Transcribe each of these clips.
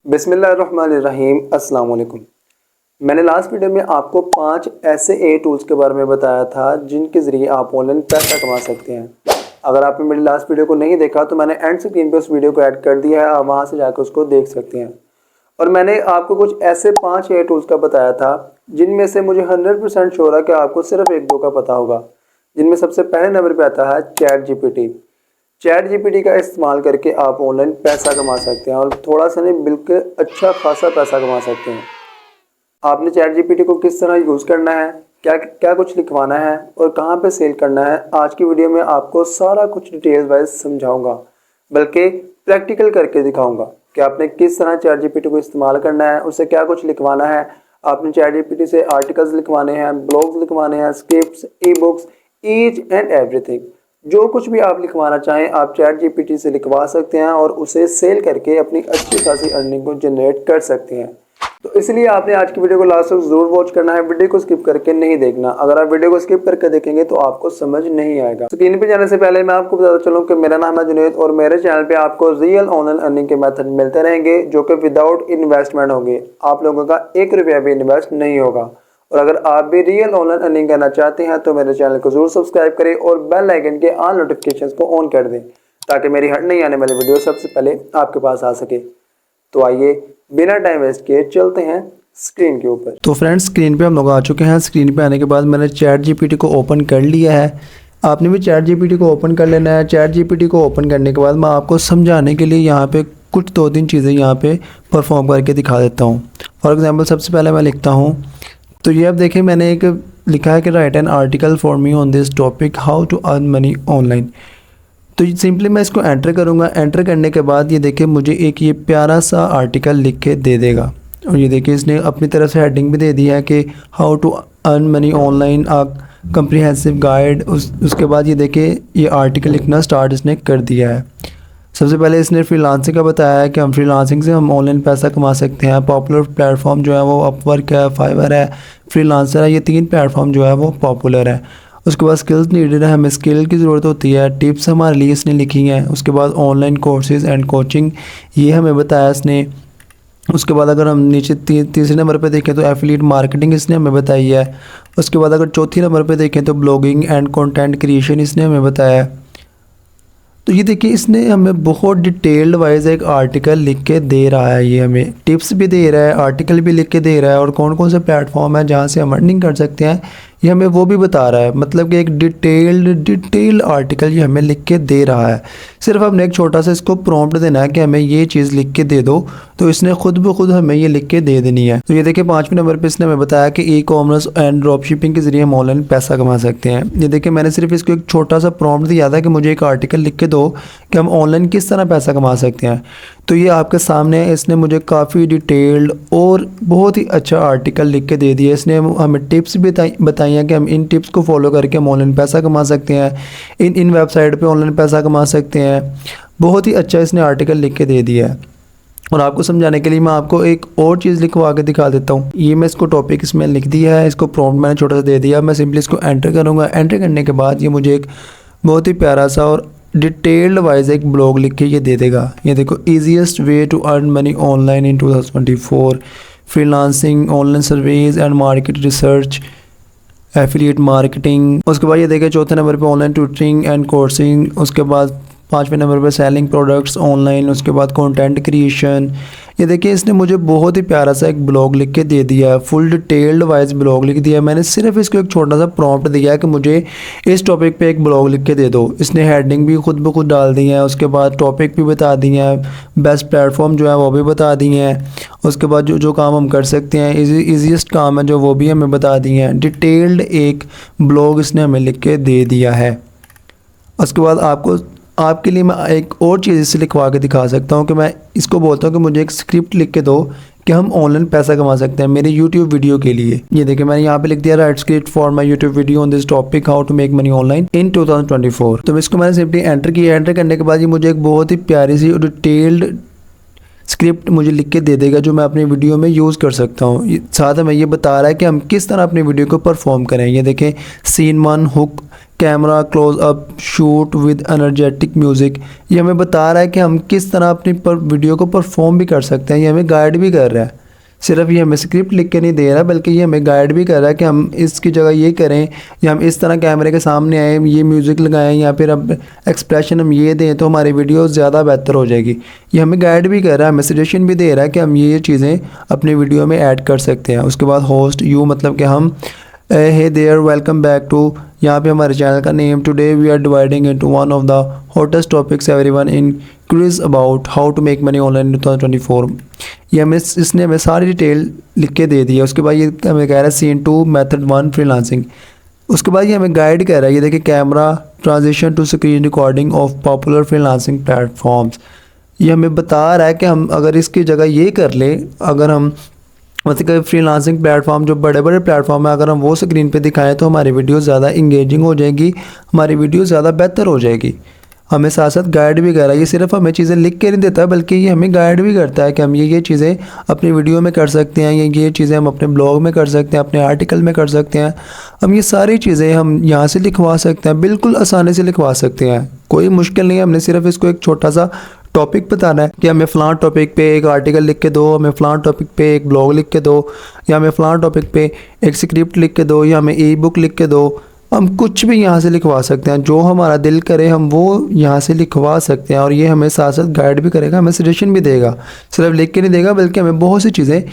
बिस्मिल्लाहिर्रहमानिर्रहीम। अस्सलाम वालेकुम। मैंने लास्ट वीडियो में आपको 5 ऐसे टूल्स के बारे में बताया था जिनके ज़रिए आप ऑनलाइन पैसा कमा सकते हैं। अगर आपने मेरी लास्ट वीडियो को नहीं देखा तो मैंने एंड स्क्रीन पे उस वीडियो को ऐड कर दिया है, आप वहाँ से जाकर उसको देख सकते हैं। और मैंने आपको कुछ ऐसे 5 टूल्स का बताया था जिनमें से मुझे 100% श्योर है कि आपको सिर्फ 1-2 का पता होगा। जिनमें सबसे पहले नंबर पर आता है चैट जीपीटी। चैट जीपीटी का इस्तेमाल करके आप ऑनलाइन पैसा कमा सकते हैं और थोड़ा सा नहीं बिल्कुल अच्छा खासा पैसा कमा सकते हैं। आपने चैट जीपीटी को किस तरह यूज़ करना है, क्या क्या कुछ लिखवाना है और कहाँ पे सेल करना है, आज की वीडियो में आपको सारा कुछ डिटेल वाइज समझाऊंगा, बल्कि प्रैक्टिकल करके दिखाऊंगा कि आपने किस तरह चैट जीपीटी को इस्तेमाल करना है, उससे क्या कुछ लिखवाना है। आपने चैट जीपीटी से आर्टिकल्स लिखवाने हैं, ब्लॉग्स लिखवाने हैं, scripts, e books, each and everything. जो कुछ भी आप लिखवाना चाहें आप चैट जीपीटी से लिखवा सकते हैं और उसे सेल करके अपनी अच्छी खासी अर्निंग को जनरेट कर सकते हैं। तो इसलिए आपने आज की वीडियो को लास्ट तक जरूर वॉच करना है, वीडियो को स्किप करके नहीं देखना। अगर आप वीडियो को स्किप करके देखेंगे तो आपको समझ नहीं आएगा। स्क्रीन पे जाने से पहले मैं आपको बताता चलूं कि मेरा नाम है जुनैद और मेरे चैनल पे आपको रियल ऑनलाइन अर्निंग के मेथड मिलते रहेंगे जो कि विदाउट इन्वेस्टमेंट होंगे। आप लोगों का 1 रुपया भी इन्वेस्ट नहीं होगा। और अगर आप भी रियल ऑनलाइन अर्निंग करना चाहते हैं तो मेरे चैनल को जरूर सब्सक्राइब करें और बेल आइकन के ऑल नोटिफिकेशंस को ऑन कर दें ताकि मेरी हर नई आने वाली वीडियो सबसे पहले आपके पास आ सके। तो आइए बिना टाइम वेस्ट किए चलते हैं स्क्रीन के ऊपर। तो फ्रेंड्स स्क्रीन पे हम लोग आ चुके हैं। स्क्रीन पे आने के बाद मैंने चैट जीपीटी को ओपन कर लिया है। आपने भी चैट जीपीटी को ओपन कर लेना है। चैट जीपीटी को ओपन करने के बाद मैं आपको समझाने के लिए यहाँ पे कुछ 2-3 चीज़ें यहाँ पे परफॉर्म करके दिखा देता हूँ। फॉर एग्जांपल सबसे पहले मैं लिखता हूँ, तो ये अब देखें मैंने एक लिखा है कि write an article for me on this topic how to earn money online. तो सिंपली मैं इसको एंटर करूँगा। एंटर करने के बाद ये देखिए मुझे एक ये प्यारा सा आर्टिकल लिख के दे देगा। और ये देखिए इसने अपनी तरफ से हेडिंग भी दे दिया है कि how to earn money online a comprehensive guide. उसके बाद ये देखिए ये आर्टिकल लिखना स्टार्ट इसने कर दिया है। सबसे पहले इसने फ्रीलांसिंग का बताया है कि हम फ्रीलांसिंग से हम ऑनलाइन पैसा कमा सकते हैं। पॉपुलर प्लेटफॉर्म जो है वो अपवर्क है, फाइवर है, फ्रीलांसर है। ये 3 प्लेटफॉर्म जो है वो पॉपुलर है। उसके बाद स्किल्स नीडेड है, हमें स्किल की ज़रूरत होती है। टिप्स हमारे लिए इसने लिखी हैं। उसके बाद ऑनलाइन कोर्सेज एंड कोचिंग ये हमें बताया इसने। उसके बाद अगर हम नीचे तीसरे नंबर पे देखें तो एफिलिएट मार्केटिंग इसने हमें बताई है। उसके बाद अगर चौथी नंबर पे देखें तो ब्लॉगिंग एंड कंटेंट क्रिएशन इसने हमें बताया है। तो ये देखिए इसने हमें बहुत डिटेल्ड वाइज एक आर्टिकल लिख के दे रहा है। ये हमें टिप्स भी दे रहा है, आर्टिकल भी लिख के दे रहा है और कौन कौन से प्लेटफॉर्म है जहाँ से हम अर्निंग कर सकते हैं ये हमें वो भी बता रहा है। मतलब कि एक डिटेल्ड आर्टिकल ये हमें लिख के दे रहा है। सिर्फ हमने एक छोटा सा इसको प्रॉम्प्ट देना है कि हमें ये चीज़ लिख के दे दो, तो इसने खुद ब खुद हमें ये लिख के दे देनी है। तो ये देखिए 5वें नंबर पे इसने हमें बताया कि e commerce and drop shipping के ज़रिए हम ऑनलाइन पैसा कमा सकते हैं। ये देखिए मैंने सिर्फ इसको एक छोटा सा प्रॉम्प्ट दिया था कि मुझे एक आर्टिकल लिख के दो कि हम ऑनलाइन किस तरह पैसा कमा सकते हैं। तो ये आपके सामने है। इसने मुझे काफ़ी डिटेल्ड और बहुत ही अच्छा आर्टिकल लिख के दे दिया। इसने हमें टिप्स भी बताई हैं कि हम इन टिप्स को फॉलो करके हम ऑनलाइन पैसा कमा सकते हैं, इन वेबसाइट पे ऑनलाइन पैसा कमा सकते हैं। बहुत ही अच्छा इसने आर्टिकल लिख के दे दिया है। और आपको समझाने के लिए मैं आपको एक और चीज़ लिखवा के दिखा देता हूँ। ये मैं इसको टॉपिक इसमें लिख दिया है, इसको प्रॉम्प्ट मैंने छोटा सा दे दिया। मैं सिंपली इसको एंटर करूँगा। एंटर करने के बाद ये मुझे एक बहुत ही प्यारा सा और डिटेल्ड वाइज एक ब्लॉग लिख के ये दे देगा। ये देखो easiest way to earn money online in 2024, freelancing, online service and market research, affiliate marketing. उसके बाद ये देखिए चौथे नंबर पे ऑनलाइन ट्यूटरिंग एंड कोर्सिंग। उसके बाद 5वें नंबर पे सेलिंग प्रोडक्ट्स ऑनलाइन। उसके बाद कंटेंट क्रिएशन। ये देखिए इसने मुझे बहुत ही प्यारा सा एक ब्लॉग लिख के दे दिया है, फुल डिटेल्ड वाइज ब्लॉग लिख दिया है। मैंने सिर्फ इसको एक छोटा सा प्रॉम्प्ट दिया है कि मुझे इस टॉपिक पे एक ब्लॉग लिख के दे दो। इसने हेडिंग भी खुद ब खुद डाल दी है। उसके बाद टॉपिक भी बता दिए हैं, बेस्ट प्लेटफॉर्म जो है वो भी बता दिए हैं। उसके बाद जो जो काम हम कर सकते हैं, ईजीएस्ट काम है जो वो भी हमें बता दिए हैं। डिटेल्ड एक ब्लॉग इसने हमें लिख के दे दिया है। उसके बाद आपके लिए मैं एक और चीज़ इससे लिखवा के दिखा सकता हूँ कि मैं इसको बोलता हूँ कि मुझे एक स्क्रिप्ट लिख के दो कि हम ऑनलाइन पैसा कमा सकते हैं मेरे यूट्यूब वीडियो के लिए। ये देखिए मैंने यहाँ पे लिख दिया write script for my YouTube video on this topic how to make money online in 2024। तो इसको मैंने सिंपली एंटर किया। एंटर करने के बाद ये मुझे एक बहुत ही प्यारी सी और डिटेल्ड स्क्रिप्ट मुझे लिख के दे देगा जो मैं अपनी वीडियो में यूज़ कर सकता हूँ। साथ में ये बता रहा है कि हम किस तरह अपनी वीडियो को परफॉर्म करें। ये देखें, scene 1 hook, camera close up, shoot with energetic music. ये हमें बता रहा है कि हम किस तरह अपनी वीडियो को परफॉर्म भी कर सकते हैं। ये हमें गाइड भी कर रहा है, सिर्फ ये हमें स्क्रिप्ट लिख के नहीं दे रहा बल्कि ये हमें गाइड भी कर रहा है कि हम इसकी जगह ये करें या हम इस तरह कैमरे के सामने आए, ये म्यूज़िक लगाएं या फिर अब एक्सप्रेशन हम ये दें तो हमारी वीडियो ज़्यादा बेहतर हो जाएगी। ये हमें गाइड भी कर रहा है, हमें सजेशन भी दे रहा है कि हम ये चीज़ें अपनी वीडियो में ऐड कर सकते हैं। उसके बाद होस्ट यू, मतलब कि हम hey there welcome back to, यहाँ पे हमारे चैनल का name. Today we are dividing into one of the hottest topics everyone in quiz about how to make money online in 2024। ये हमें इसने हमें सारी डिटेल लिख के दे दी है। उसके बाद ये हमें कह रहा है सीन 2 मेथड 1 फ्रीलांसिंग। उसके बाद ये हमें गाइड कर रहा है, ये देखिए, camera transition to screen recording of popular freelancing platforms. ये हमें बता रहा है कि हम अगर इसकी जगह ये कर ले, अगर हम मतलब फ्रीलांसिंग प्लेटफॉर्म जो बड़े बड़े प्लेटफॉर्म है, अगर हम वो स्क्रीन पे दिखाएं तो हमारी वीडियो ज़्यादा इंगेजिंग हो जाएगी, हमारी वीडियो ज़्यादा बेहतर हो जाएगी। हमें साथ साथ गाइड भी कर रहा है। ये सिर्फ हमें चीज़ें लिख के नहीं देता बल्कि ये हमें गाइड भी करता है कि हम ये चीज़ें अपनी वीडियो में कर सकते हैं, ये चीज़ें हम अपने ब्लॉग में कर सकते हैं, अपने आर्टिकल में कर सकते हैं। हम ये सारी चीज़ें हम यहाँ से लिखवा सकते हैं, बिल्कुल आसानी से लिखवा सकते हैं, कोई मुश्किल नहीं है। हमने सिर्फ इसको एक छोटा सा टॉपिक बताना है कि हमें फ़लाँ टॉपिक पे एक आर्टिकल लिख के दो, हमें फ़लाँ टॉपिक पे एक ब्लॉग लिख के दो, या हमें फ़लाँ टॉपिक पे एक स्क्रिप्ट लिख के दो, या हमें ई बुक लिख के दो। हम कुछ भी यहाँ से लिखवा सकते हैं, जो हमारा दिल करे हम वो यहाँ से लिखवा सकते हैं। और ये हमें साथ साथ गाइड भी करेगा, हमें सजेशन भी देगा, सिर्फ लिख के नहीं देगा बल्कि हमें बहुत सी चीज़ें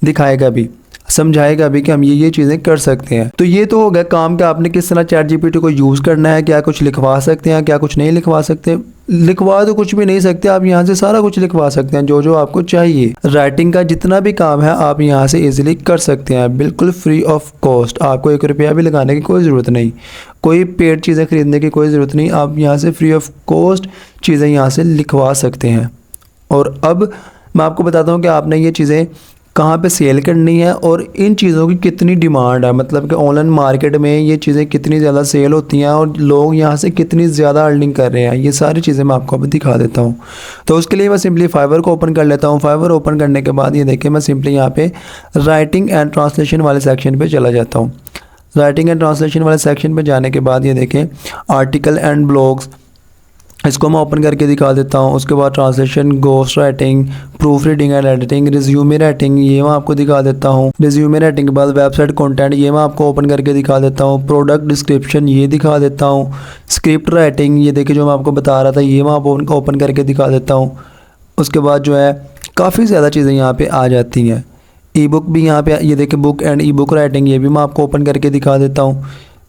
दिखाएगा भी, समझाएगा भी कि हम ये चीज़ें कर सकते हैं। तो ये तो हो गया काम कि आपने किस तरह चैट जीपीटी को यूज़ करना है, क्या कुछ लिखवा सकते हैं, क्या कुछ नहीं लिखवा सकते। लिखवा तो कुछ भी नहीं सकते, आप यहाँ से सारा कुछ लिखवा सकते हैं जो जो आपको चाहिए। राइटिंग का जितना भी काम है आप यहाँ से इजीली कर सकते हैं, बिल्कुल फ्री ऑफ कॉस्ट। आपको 1 रुपया भी लगाने की कोई ज़रूरत नहीं, कोई पेड चीज़ें ख़रीदने की कोई ज़रूरत नहीं। आप यहाँ से फ्री ऑफ कॉस्ट चीज़ें यहाँ से लिखवा सकते हैं। और अब मैं आपको बताता हूँ कि आपने ये चीज़ें कहाँ पे सेल करनी है और इन चीज़ों की कितनी डिमांड है, मतलब कि ऑनलाइन मार्केट में ये चीज़ें कितनी ज़्यादा सेल होती हैं और लोग यहाँ से कितनी ज़्यादा अर्निंग कर रहे हैं। ये सारी चीज़ें मैं आपको अभी दिखा देता हूँ। तो उसके लिए मैं सिंपली फाइवर को ओपन कर लेता हूँ। फाइवर ओपन करने के बाद ये देखिए, मैं सिंपली यहाँ पे राइटिंग एंड ट्रांसलेशन वाले सेक्शन पर चला जाता हूँ। राइटिंग एंड ट्रांसलेशन वाले सेक्शन पर जाने के बाद ये देखें, आर्टिकल एंड ब्लॉग्स, इसको मैं ओपन करके दिखा देता हूँ। उसके बाद translation, ghost writing, proof reading and editing, resume writing, ये मैं आपको दिखा देता हूँ। रिज्यूमे राइटिंग के बाद वेबसाइट कंटेंट, ये मैं आपको ओपन करके दिखा देता हूँ। प्रोडक्ट डिस्क्रिप्शन, ये दिखा देता हूँ। स्क्रिप्ट राइटिंग, ये देखिए जो मैं आपको बता रहा था, ये मैं आपको ओपन करके दिखा देता हूँ। उसके बाद जो है काफ़ी ज़्यादा चीज़ें यहाँ पर आ जाती हैं। ई बुक भी यहाँ पे, ये देखिए book and E book writing, ये भी मैं आपको ओपन करके दिखा देता हूँ।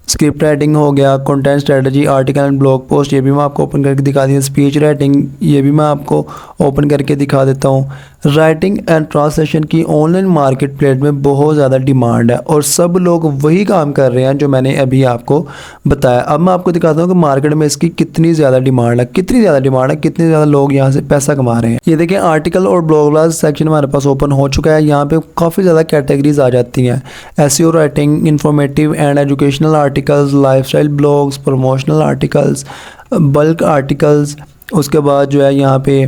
स्क्रिप्ट राइटिंग हो गया, content strategy, article and blog post, ये भी मैं आपको ओपन करके दिखा दिया। स्पीच राइटिंग, ये भी मैं आपको ओपन करके दिखा देता हूँ। राइटिंग एंड ट्रांसलेशन की ऑनलाइन मार्केट प्लेस में बहुत ज़्यादा डिमांड है और सब लोग वही काम कर रहे हैं जो मैंने अभी आपको बताया। अब मैं आपको दिखाता हूँ कि मार्केट में इसकी कितनी ज़्यादा डिमांड है, कितनी ज़्यादा डिमांड है, कितने ज़्यादा लोग यहाँ से पैसा कमा रहे हैं। ये देखिए, आर्टिकल और ब्लॉग सेक्शन हमारे पास ओपन हो चुका है। यहाँ पे काफ़ी ज़्यादा कैटेगरीज आ जाती हैं। SEO writing, informative and educational articles, lifestyle blogs, promotional articles, bulk articles. उसके बाद जो है यहाँ पे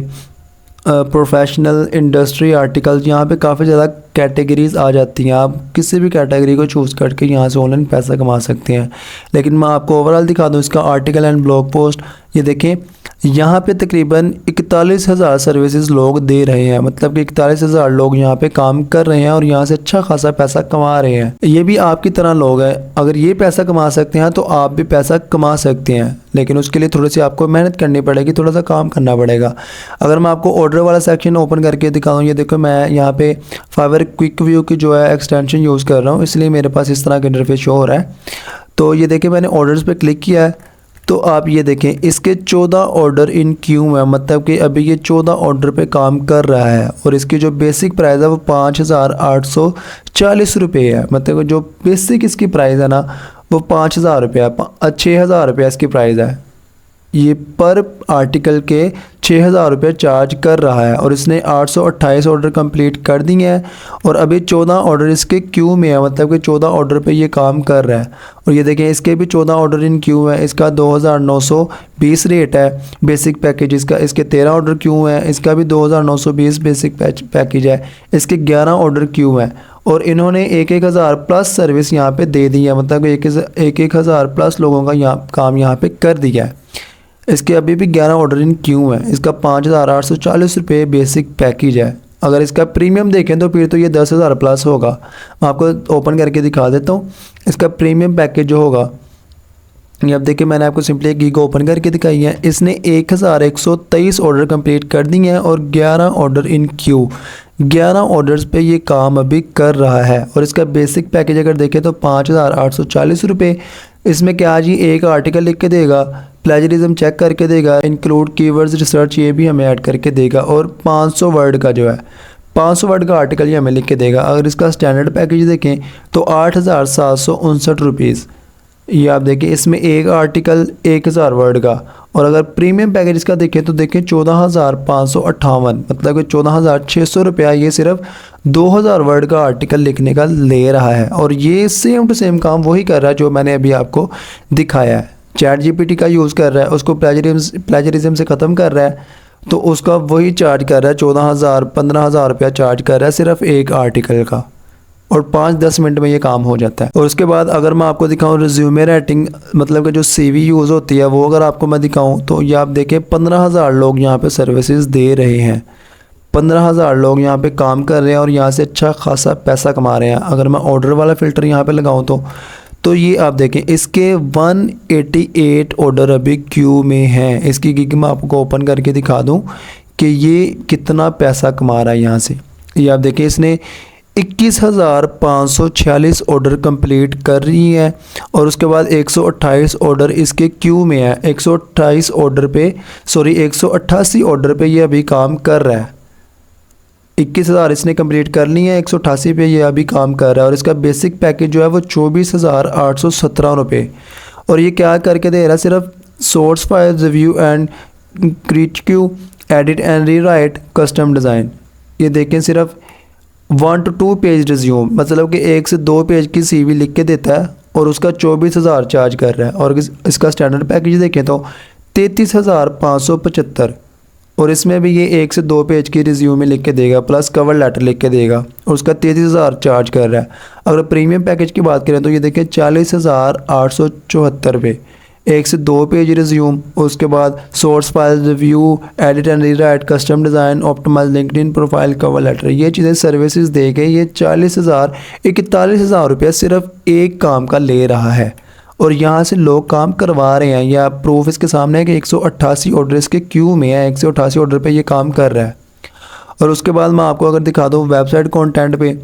प्रोफेशनल इंडस्ट्री आर्टिकल्स, यहाँ पे काफ़ी ज़्यादा कैटेगरीज़ आ जाती हैं। आप किसी भी कैटेगरी को चूज़ करके यहाँ से ऑनलाइन पैसा कमा सकते हैं। लेकिन मैं आपको ओवरऑल दिखा दूँ इसका आर्टिकल एंड ब्लॉग पोस्ट। ये देखें, यहाँ पे तकरीबन 41,000 सर्विसेज लोग दे रहे हैं, मतलब कि 41,000 लोग यहाँ पे काम कर रहे हैं और यहाँ से अच्छा खासा पैसा कमा रहे हैं। ये भी आपकी तरह लोग हैं, अगर ये पैसा कमा सकते हैं तो आप भी पैसा कमा सकते हैं, लेकिन उसके लिए थोड़ी सी आपको मेहनत करनी पड़ेगी, थोड़ा सा काम करना पड़ेगा। अगर मैं आपको ऑर्डर वाला सेक्शन ओपन करके दिखाऊँ, ये देखो मैं यहाँ पे फाइवर क्विक व्यू की जो है एक्सटेंशन यूज़ कर रहा हूँ, इसलिए मेरे पास इस तरह का इंटरफेस शो हो रहा है। तो ये देखिए, मैंने ऑर्डर्स पे क्लिक किया है तो आप ये देखें इसके 14 ऑर्डर इन क्यू है, मतलब कि अभी ये 14 ऑर्डर पे काम कर रहा है और इसकी जो बेसिक प्राइस है वो 5,840 रुपये है। मतलब जो बेसिक इसकी प्राइस है ना वो 5,000 रुपये है, 6,000 रुपये इसकी प्राइस है। ये पर आर्टिकल के 6,000 रुपये चार्ज कर रहा है और इसने 828 ऑर्डर कंप्लीट कर दिए हैं और अभी 14 ऑर्डर इसके क्यू में है, मतलब कि 14 ऑर्डर पे ये काम कर रहा है। और ये देखें इसके भी 14 ऑर्डर इन क्यू है। इसका 2,920 रेट है बेसिक पैकेज इसका। इसके 13 ऑर्डर क्यू हैं, इसका भी 2,920 बेसिक पैकेज है। इसके 11 ऑर्डर क्यू हैं और इन्होंने 1,000 प्लस सर्विस यहाँ पे दे दी है, मतलब 1,000 प्लस लोगों का यहाँ काम यहाँ पे कर दिया है। इसके अभी भी 11 ऑर्डर इन क्यू हैं। इसका 5,840 रुपये बेसिक पैकेज है। अगर इसका प्रीमियम देखें तो फिर तो ये 10,000 प्लस होगा। मैं आपको ओपन करके दिखा देता हूँ इसका प्रीमियम पैकेज जो होगा। ये अब देखिए मैंने आपको सिंपली एक गीग ओपन करके दिखाई है। इसने 1,123 ऑर्डर कंप्लीट कर दिए हैं और 11 ऑर्डर इन क्यू। 11 ऑर्डर्स पे ये काम अभी कर रहा है और इसका बेसिक पैकेज अगर देखें तो 5,840 रुपये। इसमें क्या जी एक आर्टिकल लिख के देगा, प्लेजरिज्म चेक करके देगा, इंक्लूड कीवर्ड्स रिसर्च ये भी हमें ऐड करके देगा और 500 वर्ड का जो है 500 वर्ड का आर्टिकल ये हमें लिख के देगा। अगर इसका स्टैंडर्ड पैकेज देखें तो 8,759 रुपीज़। ये आप देखिए इसमें एक आर्टिकल 1,000 वर्ड का। और अगर प्रीमियम पैकेज इसका देखें तो देखें 14,558, मतलब कि 14,600 रुपया ये सिर्फ 2,000 वर्ड का आर्टिकल लिखने का ले रहा है। और ये सेम टू सेम काम वही कर रहा है जो मैंने अभी आपको दिखाया है। चैट जीपीटी का यूज़ कर रहा है, उसको प्लेजरिज्म से ख़त्म कर रहा है तो उसका वही चार्ज कर रहा है 14,000 15,000 रुपया चार्ज कर रहा है सिर्फ एक आर्टिकल का और 5-10 मिनट में ये काम हो जाता है। और उसके बाद अगर मैं आपको दिखाऊं रिज्यूमे राइटिंग, मतलब कि जो सीवी यूज़ होती है वो अगर आपको मैं दिखाऊं तो ये आप देखें 15,000 लोग यहाँ पे सर्विसेज दे रहे हैं। 15,000 लोग यहाँ पे काम कर रहे हैं और यहाँ से अच्छा खासा पैसा कमा रहे हैं। अगर मैं ऑर्डर वाला फ़िल्टर यहाँ पे लगाऊँ तो ये आप देखें इसके 188 ऑर्डर अभी क्यू में हैं। इसकी गिग मैं आपको ओपन करके दिखा दूँ कि ये कितना पैसा कमा रहा है यहाँ से। ये आप देखें इसने 21,546 ऑर्डर कंप्लीट कर रही है और उसके बाद 128 ऑर्डर इसके क्यू में है। 188 ऑर्डर पे ये अभी काम कर रहा है। 21,000 इसने कंप्लीट कर ली है, 188 पे ये अभी काम कर रहा है और इसका बेसिक पैकेज जो है वो 24,817 रुपये। और ये क्या करके दे रहा है, सिर्फ source file review and critique edit and rewrite custom design. ये देखें सिर्फ 1 to 2 पेज रिज्यूम, मतलब कि 1 से 2 पेज की सीवी लिख के देता है और उसका 24,000 चार्ज कर रहा है। और इसका स्टैंडर्ड पैकेज देखें तो 33,575 और इसमें भी ये 1 से 2 पेज की रिज्यूमे लिख के देगा प्लस कवर लेटर लिख के देगा और उसका 33,000 चार्ज कर रहा है। अगर प्रीमियम पैकेज की बात करें तो ये देखें 40,874 रुपये, 1 से 2 पेज रिज्यूम, उसके बाद source file review edit and rewrite custom design optimize LinkedIn profile cover letter, ये चीज़ें सर्विसेज दे के ये 41,000 रुपये सिर्फ एक काम का ले रहा है और यहाँ से लोग काम करवा रहे हैं। या प्रूफ इसके सामने है कि 188 ऑर्डर इसके क्यू में है, 188 ऑर्डर पे ये काम कर रहा है। और उसके बाद मैं आपको अगर दिखा दूँ वेबसाइट कंटेंट पे,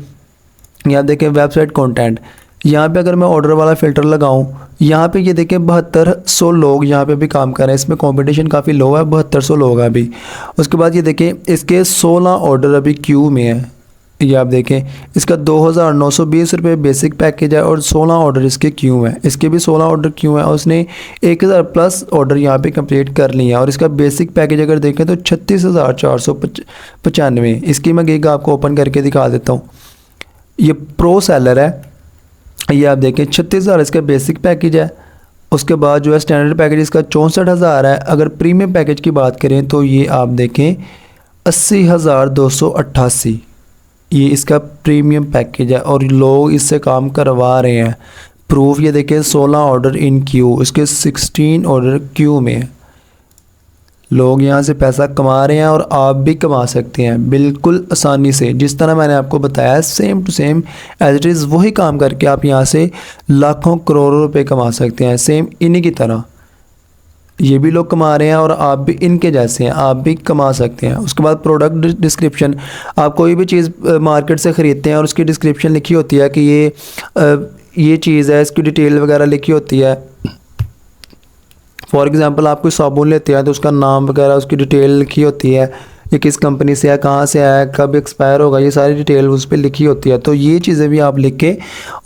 यहाँ देखें वेबसाइट कंटेंट, यहाँ पे अगर मैं ऑर्डर वाला फ़िल्टर लगाऊँ, यहाँ पे ये देखें 7200 लोग यहाँ पे भी काम कर रहे हैं। इसमें कंपटीशन काफ़ी लो है, 7200 लोग हैं अभी। उसके बाद ये देखें इसके 16 ऑर्डर अभी क्यू में है। ये आप देखें इसका 2,920 रुपये बेसिक पैकेज है और 16 ऑर्डर इसके क्यू हैं। इसके भी 16 ऑर्डर क्यू हैं और उसने 1,000 प्लस ऑर्डर यहाँ पे कंप्लीट कर लिए हैं। और इसका बेसिक पैकेज अगर देखें तो 36,495। इसकी मैं गिग आपको ओपन करके दिखा देता हूँ। ये प्रो सेलर है। ये आप देखें 36,000 इसका बेसिक पैकेज है। उसके बाद जो है स्टैंडर्ड पैकेज इसका 64,000 है। अगर प्रीमियम पैकेज की बात करें तो ये आप देखें 80,288, ये इसका प्रीमियम पैकेज है और लोग इससे काम करवा रहे हैं। प्रूफ ये देखें 16 ऑर्डर इन क्यू, इसके 16 ऑर्डर क्यू में लोग यहाँ से पैसा कमा रहे हैं और आप भी कमा सकते हैं बिल्कुल आसानी से। जिस तरह मैंने आपको बताया same to same as it is वही काम करके आप यहाँ से लाखों करोड़ों रुपए कमा सकते हैं, सेम इन्हीं की तरह ये भी लोग कमा रहे हैं और आप भी इनके जैसे हैं, आप भी कमा सकते हैं। उसके बाद प्रोडक्ट डिस्क्रिप्शन, आप कोई भी चीज़ मार्केट से ख़रीदते हैं और उसकी डिस्क्रिप्शन लिखी होती है कि ये चीज़ है, इसकी डिटेल वगैरह लिखी होती है। फॉर एग्ज़ाम्पल आप कोई साबुन लेते हैं तो उसका नाम वगैरह उसकी डिटेल लिखी होती है। ये किस कंपनी से है, कहाँ से आया, कब एक्सपायर होगा, ये सारी डिटेल उस पर लिखी होती है। तो ये चीज़ें भी आप लिख के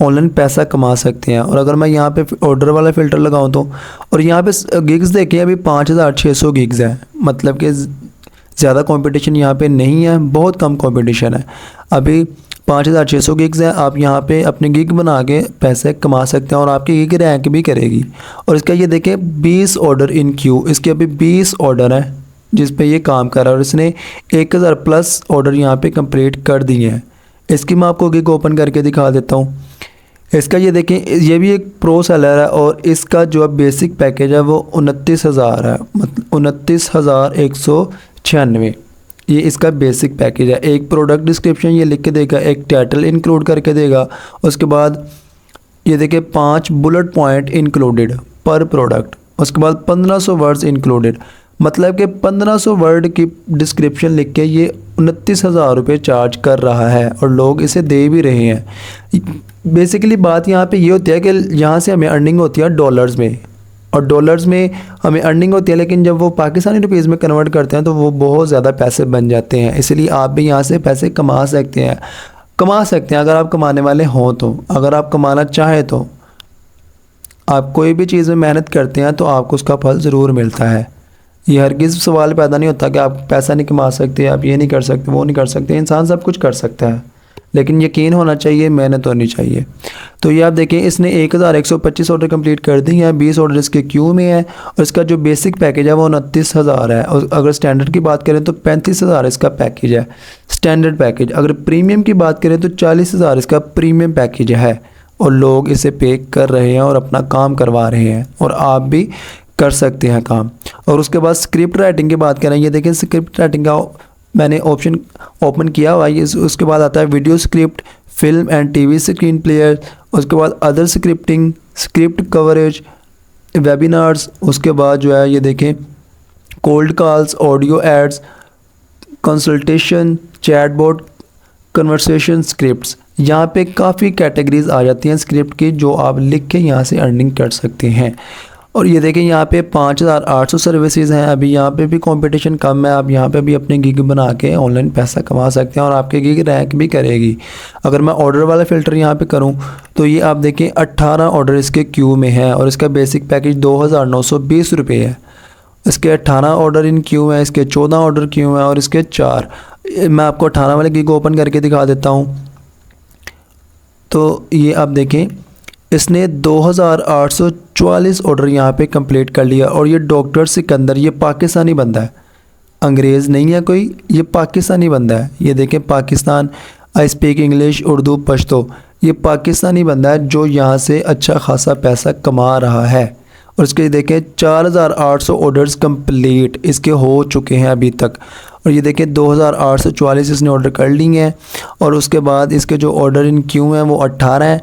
ऑनलाइन पैसा कमा सकते हैं। और अगर मैं यहाँ पे ऑर्डर वाला फ़िल्टर लगाऊँ तो, और यहाँ पे गिग्स देखिए अभी 5600 गिग्स है, मतलब कि ज़्यादा कंपटीशन यहाँ पे नहीं है, बहुत कम कंपटीशन है। अभी 5600 गिग्स है, आप यहाँ पे अपने गिग बना के पैसे कमा सकते हैं और आपकी गिग रैंक भी करेगी। और इसका ये देखें 20 ऑर्डर इन क्यू, इसके अभी 20 ऑर्डर हैं जिस पे ये काम कर रहा है और इसने 1000 प्लस ऑर्डर यहाँ पे कंप्लीट कर दिए हैं। इसकी मैं आपको गिग ओपन करके दिखा देता हूँ। इसका ये देखें, ये भी एक प्रो सेलर है और इसका जो बेसिक पैकेज है वो 29,000 है, मतलब 29,196 ये इसका बेसिक पैकेज है। एक प्रोडक्ट डिस्क्रिप्शन ये लिख के देगा, एक टाइटल इंक्लूड करके देगा, उसके बाद ये देखिए 5 बुलेट पॉइंट इंक्लूडेड पर प्रोडक्ट, उसके बाद 1500 वर्ड्स इंक्लूडेड, मतलब कि 1500 वर्ड की डिस्क्रिप्शन लिख के ये 29,000 रुपये चार्ज कर रहा है और लोग इसे दे भी रहे हैं। बेसिकली बात यहाँ पे ये होती है कि यहाँ से हमें अर्निंग होती है डॉलर्स में, और डॉलर्स में हमें अर्निंग होती है, लेकिन जब वो पाकिस्तानी रुपीज़ में कन्वर्ट करते हैं तो वो बहुत ज़्यादा पैसे बन जाते हैं। इसलिए आप भी यहाँ से पैसे कमा सकते हैं अगर आप कमाने वाले हों तो। अगर आप कमाना चाहें तो आप कोई भी चीज़ में मेहनत करते हैं तो आपको उसका फल ज़रूर मिलता है। ये हरगिज़ सवाल पैदा नहीं होता कि आप पैसा नहीं कमा सकते, आप ये नहीं कर सकते, वो नहीं कर सकते। इंसान सब कुछ कर सकता है, लेकिन यकीन होना चाहिए, मेहनत होनी चाहिए। तो ये आप देखें, इसने 1125 ऑर्डर कंप्लीट कर दी हैं, 20 ऑर्डर इसके क्यू में है और इसका जो बेसिक पैकेज है वो 29,000 है। और अगर स्टैंडर्ड की बात करें तो 35,000 इसका पैकेज है स्टैंडर्ड पैकेज। अगर प्रीमियम की बात करें तो 40,000 इसका प्रीमियम पैकेज है और लोग इसे पे कर रहे हैं और अपना काम करवा रहे हैं और आप भी कर सकते हैं काम। और उसके बाद स्क्रिप्ट राइटिंग की बात करें, ये देखें स्क्रिप्ट राइटिंग का मैंने ऑप्शन ओपन किया हुआ है। उसके बाद आता है video script, film and TV screen player, उसके बाद other scripting, script coverage, webinars, उसके बाद जो है ये देखें cold calls, audio ads, consultation, chatbot, conversation scripts. यहाँ पे काफ़ी कैटेगरीज आ जाती हैं स्क्रिप्ट की जो आप लिख के यहाँ से अर्निंग कर सकते हैं। और ये देखें यहाँ पे 5800 सर्विसेज हैं। अभी यहाँ पे भी कंपटीशन कम है, आप यहाँ पे भी अपने गिग बना के ऑनलाइन पैसा कमा सकते हैं और आपके गिग रैंक भी करेगी। अगर मैं ऑर्डर वाला फ़िल्टर यहाँ पे करूँ तो ये आप देखें 18 ऑर्डर इसके क्यू में है और इसका बेसिक पैकेज 2,920 रुपये है। इसके 18 ऑर्डर इन क्यू हैं, इसके 14 ऑर्डर क्यू हैं और इसके 4। मैं आपको 18 वाले गिग ओपन करके दिखा देता हूँ। तो ये आप देखें, इसने 2,844 ऑर्डर यहाँ पे कंप्लीट कर लिया और ये डॉक्टर सिकंदर, ये पाकिस्तानी बंदा है, अंग्रेज़ नहीं है कोई, ये पाकिस्तानी बंदा है। ये देखें Pakistan, I speak English, Urdu, Pashto, ये पाकिस्तानी बंदा है जो यहाँ से अच्छा खासा पैसा कमा रहा है। और इसके देखें 4,800 ऑर्डर्स कंप्लीट इसके हो चुके हैं अभी तक। और ये देखें 2,844 इसने ऑर्डर कर लिए हैं और उसके बाद इसके जो ऑर्डर इन क्यू हैं वो 18 हैं।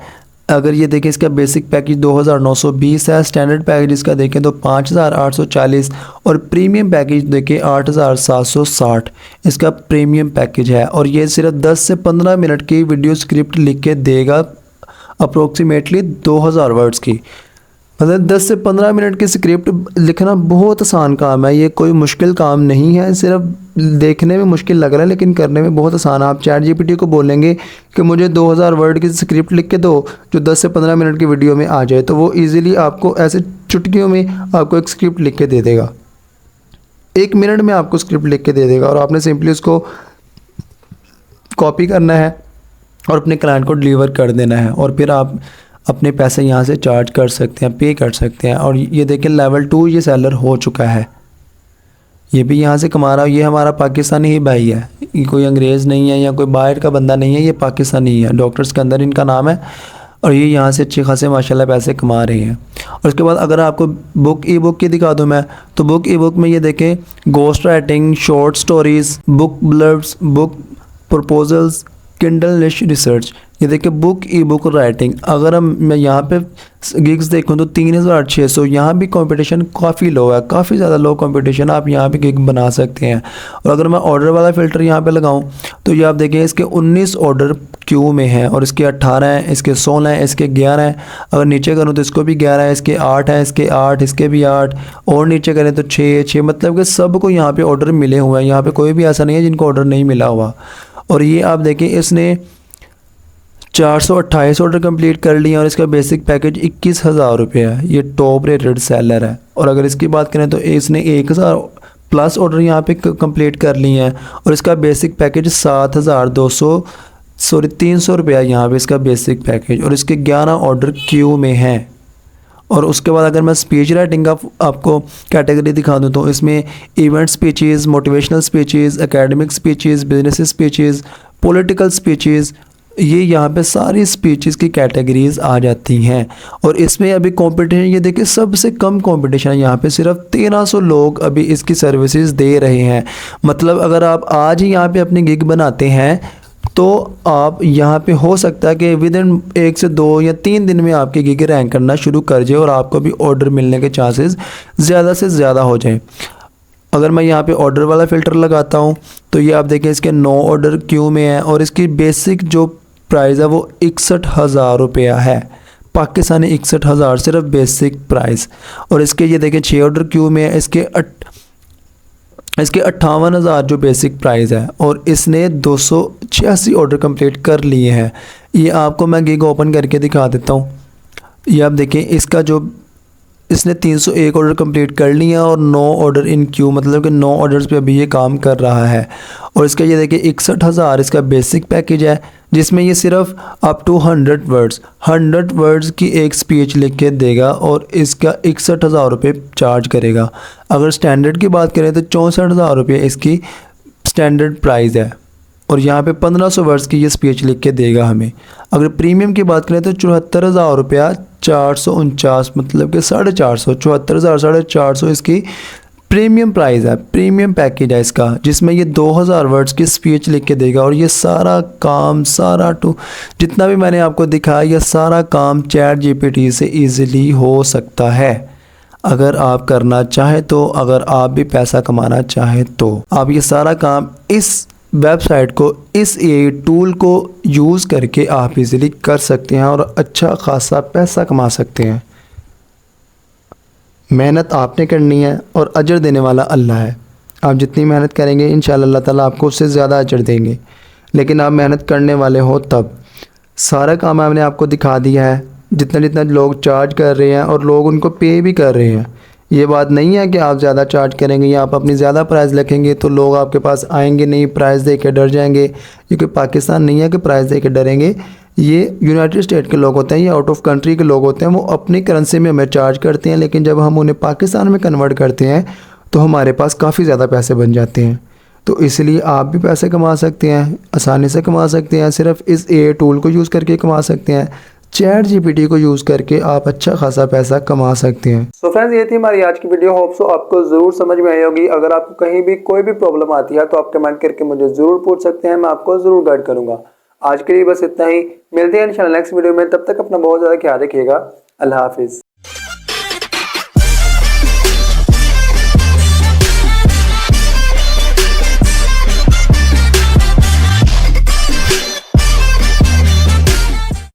अगर ये देखें इसका बेसिक पैकेज 2,920 है, स्टैंडर्ड पैकेज इसका देखें तो 5,840 और प्रीमियम पैकेज देखें 8,760 इसका प्रीमियम पैकेज है। और ये सिर्फ 10 से 15 मिनट की वीडियो स्क्रिप्ट लिख के देगा, अप्रोक्सीमेटली 2,000 वर्ड्स की। मतलब 10 से 15 मिनट की स्क्रिप्ट लिखना बहुत आसान काम है, ये कोई मुश्किल काम नहीं है। सिर्फ देखने में मुश्किल लग रहा है लेकिन करने में बहुत आसान है। आप चैट जीपीटी को बोलेंगे कि मुझे 2,000 वर्ड की स्क्रिप्ट लिख के दो जो 10 से 15 मिनट की वीडियो में आ जाए, तो वो ईज़िली आपको ऐसे चुटकियों में आपको एक स्क्रिप्ट लिख के दे देगा। 1 मिनट में आपको स्क्रिप्ट लिख के दे देगा और आपने सिंपली उसको कॉपी करना है और अपने क्लाइंट को डिलीवर कर देना है और फिर आप अपने पैसे यहाँ से चार्ज कर सकते हैं, पे कर सकते हैं। और ये देखें लेवल 2 ये सेलर हो चुका है, ये भी यहाँ से कमा रहा है। ये हमारा पाकिस्तानी ही भाई है, ये कोई अंग्रेज़ नहीं है या कोई बाहर का बंदा नहीं है, ये पाकिस्तानी ही है। डॉक्टर्स के अंदर इनका नाम है और ये यहाँ से अच्छे खासे माशाल्लाह पैसे कमा रहे हैं। और उसके बाद अगर आपको बुक ई बुक की दिखा दूँ मैं, तो बुक ई बुक में ये देखें ghost writing, short stories, book blurbs, book proposals, Kindle research, ये देखिए बुक ई बुक राइटिंग, अगर मैं यहाँ पे गिग्स देखूँ तो 3600, यहाँ भी कंपटीशन काफ़ी लो है, काफ़ी ज़्यादा लो कंपटीशन, आप यहाँ पे गिग बना सकते हैं। और अगर मैं ऑर्डर वाला फ़िल्टर यहाँ पे लगाऊँ तो ये आप देखें इसके 19 ऑर्डर क्यू में हैं और इसके 18 हैं, इसके 16 हैं, इसके 11 हैं। अगर नीचे करूँ तो इसको भी 11 है, इसके 8 हैं, इसके 8, इसके भी 8, और नीचे करें तो 6, मतलब कि सबको यहाँ पे ऑर्डर मिले हुए हैं। यहाँ पे कोई भी ऐसा नहीं है जिनको ऑर्डर नहीं मिला हुआ। और ये आप देखें इसने 428 ऑर्डर कंप्लीट कर लिए और इसका बेसिक पैकेज 21,000 रुपये है। ये टॉप रेटेड सेलर है। और अगर इसकी बात करें तो इसने 1000 प्लस ऑर्डर यहाँ पे कंप्लीट कर लिए हैं और इसका बेसिक पैकेज 300 रुपया यहाँ पे इसका बेसिक पैकेज, और इसके 11 ऑर्डर क्यू में हैं। और उसके बाद अगर मैं स्पीच राइटिंग का आपको कैटेगरी दिखा दूँ तो इसमें event speeches, motivational speeches, academic speeches, business speeches, political speeches, ये यहाँ पे सारी स्पीचेस की कैटेगरीज आ जाती हैं। और इसमें अभी कंपटीशन, ये देखिए सबसे कम कंपटीशन है, यहाँ पे सिर्फ 1300 लोग अभी इसकी सर्विसेज दे रहे हैं। मतलब अगर आप आज ही यहाँ पे अपनी गिग बनाते हैं तो आप यहाँ पे हो सकता है कि विद इन 1 से 2 या 3 दिन में आपकी गिग रैंक करना शुरू कर जाए और आपको भी ऑर्डर मिलने के चांसेस ज़्यादा से ज़्यादा हो जाए। अगर मैं यहाँ पे ऑर्डर वाला फ़िल्टर लगाता हूँ तो ये आप देखें इसके 9 ऑर्डर क्यू में है और इसकी बेसिक जो प्राइस है वो 61,000 रुपया है, पाकिस्तानी 61,000 सिर्फ बेसिक प्राइस। और इसके ये देखें 6 ऑर्डर क्यू में है, इसके 58,000 जो बेसिक प्राइस है और इसने 286 ऑर्डर कंप्लीट कर लिए हैं। ये आपको मैं गिग ओपन करके दिखा देता हूँ। ये आप देखें इसका जो इसने 301 ऑर्डर कंप्लीट कर लिए हैं और 9 ऑर्डर इन क्यू, मतलब कि 9 ऑर्डर्स पे अभी ये काम कर रहा है। और इसका ये देखिए 61,000 इसका बेसिक पैकेज है, जिसमें ये सिर्फ अप टू 100 वर्ड्स की एक स्पीच लिख के देगा और इसका 61,000 रुपये चार्ज करेगा। अगर स्टैंडर्ड की बात करें तो 64,000 रुपये इसकी स्टैंडर्ड प्राइस है और यहाँ पे 1500 वर्ड्स की ये स्पीच लिख के देगा हमें। अगर प्रीमियम की बात करें तो 74,000 रुपया 449, मतलब कि 450, 74,000 450 इसकी प्रीमियम प्राइस है, प्रीमियम पैकेज है इसका, जिसमें ये 2000 वर्ड्स की स्पीच लिख के देगा। और ये सारा काम, सारा जितना भी मैंने आपको दिखाया, ये सारा काम चैट जीपीटी से इजीली हो सकता है अगर आप करना चाहें तो। अगर आप भी पैसा कमाना चाहें तो आप ये सारा काम इस वेबसाइट को, इस एआई टूल को यूज़ करके आप इजीली कर सकते हैं और अच्छा खासा पैसा कमा सकते हैं। मेहनत आपने करनी है और अजर देने वाला अल्लाह है। आप जितनी मेहनत करेंगे इंशाअल्लाह अल्लाह ताला आपको उससे ज़्यादा अजर देंगे, लेकिन आप मेहनत करने वाले हो तब। सारा काम मैंने आपको दिखा दिया है, जितना जितना लोग चार्ज कर रहे हैं और लोग उनको पे भी कर रहे हैं। ये बात नहीं है कि आप ज़्यादा चार्ज करेंगे या आप अपनी ज़्यादा प्राइस रखेंगे तो लोग आपके पास आएंगे नहीं, प्राइस दे के डर जाएंगे। क्योंकि पाकिस्तान नहीं है कि प्राइस दे के डरेंगे, ये यूनाइटेड स्टेट के लोग होते हैं या आउट ऑफ कंट्री के लोग होते हैं, वो अपनी करेंसी में हमें चार्ज करते हैं, लेकिन जब हम उन्हें पाकिस्तान में कन्वर्ट करते हैं तो हमारे पास काफ़ी ज़्यादा पैसे बन जाते हैं। तो इसलिए आप भी पैसे कमा सकते हैं, आसानी से कमा सकते हैं, सिर्फ इस एआई टूल को यूज़ करके कमा सकते हैं। चैट जीपीटी को यूज़ करके आप अच्छा खासा पैसा कमा सकते हैं। सो फ्रेंड्स, ये थी हमारी आज की वीडियो। होप सो आपको ज़रूर समझ में आई होगी। अगर आपको कहीं भी कोई भी प्रॉब्लम आती है तो आप कमेंट करके मुझे ज़रूर पूछ सकते हैं, मैं आपको ज़रूर गाइड करूँगा। आज के लिए बस इतना ही, मिलते हैं इंशाल्लाह नेक्स्ट वीडियो में। तब तक अपना बहुत ज़्यादा ख्याल रखिएगा। अल्लाह हाफिज़।